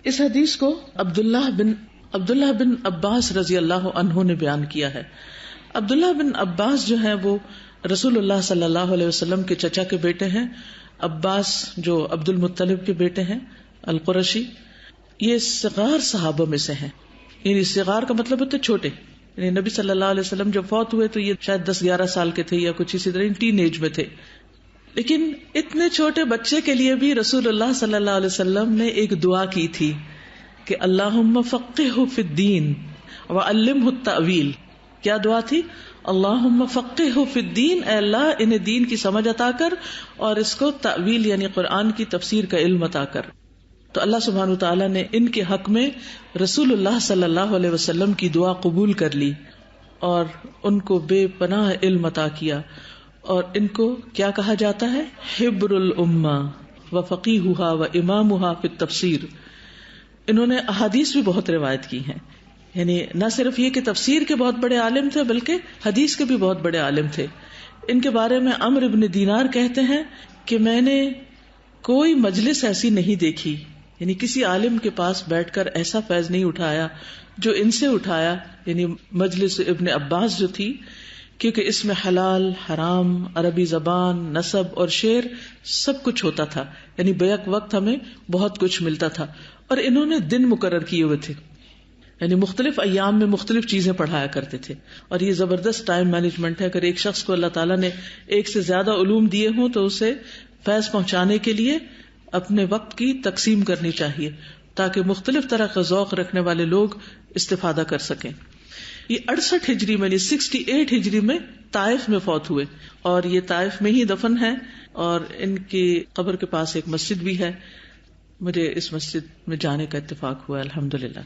اس حدیث کو عبداللہ بن عباس رضی اللہ عنہ نے بیان کیا ہے. عبداللہ بن عباس جو ہیں وہ رسول اللہ صلی اللہ علیہ وسلم کے چچا کے بیٹے ہیں. عباس جو عبد المطلب کے بیٹے ہیں القرشی، یہ صغار صحابہ میں سے ہیں. یعنی صغار کا مطلب ہوتا ہے چھوٹے. یعنی نبی صلی اللہ علیہ وسلم جب فوت ہوئے تو یہ شاید 10-11 سال کے تھے یا کچھ اسی طرح ٹین ایج میں تھے. لیکن اتنے چھوٹے بچے کے لیے بھی رسول اللہ صلی اللہ علیہ وسلم نے ایک دعا کی تھی کہ اللہم فقہہ فی الدین وعلمہ التأویل. کیا دعا تھی؟ اللہم فقہہ فی الدین، اے اللہ انہیں دین کی سمجھ عطا کر اور اس کو تأویل یعنی قرآن کی تفسیر کا علم عطا کر. تو اللہ سبحانہ وتعالیٰ نے ان کے حق میں رسول اللہ صلی اللہ علیہ وسلم کی دعا قبول کر لی اور ان کو بے پناہ علم عطا کیا. اور ان کو کیا کہا جاتا ہے؟ حبر الامہ و فقیہھا و امامھا فی التفسیر. انہوں نے احادیث بھی بہت روایت کی ہیں. یعنی نہ صرف یہ کہ تفسیر کے بہت بڑے عالم تھے بلکہ حدیث کے بھی بہت بڑے عالم تھے. ان کے بارے میں عمرو بن دینار کہتے ہیں کہ میں نے کوئی مجلس ایسی نہیں دیکھی، یعنی کسی عالم کے پاس بیٹھ کر ایسا فیض نہیں اٹھایا جو ان سے اٹھایا، یعنی مجلس ابن عباس جو تھی، کیونکہ اس میں حلال حرام، عربی زبان، نسب اور شعر سب کچھ ہوتا تھا. یعنی بیک وقت ہمیں بہت کچھ ملتا تھا. اور انہوں نے دن مقرر کیے ہوئے تھے، یعنی مختلف ایام میں مختلف چیزیں پڑھایا کرتے تھے. اور یہ زبردست ٹائم مینجمنٹ ہے. اگر ایک شخص کو اللہ تعالیٰ نے ایک سے زیادہ علوم دیے ہوں تو اسے فیض پہنچانے کے لیے اپنے وقت کی تقسیم کرنی چاہیے تاکہ مختلف طرح کا ذوق رکھنے والے لوگ استفادہ کر سکیں. یہ 68 ہجری میں 68 ہجری میں طائف میں فوت ہوئے اور یہ طائف میں ہی دفن ہے. اور ان کی قبر کے پاس ایک مسجد بھی ہے. مجھے اس مسجد میں جانے کا اتفاق ہوا الحمدللہ.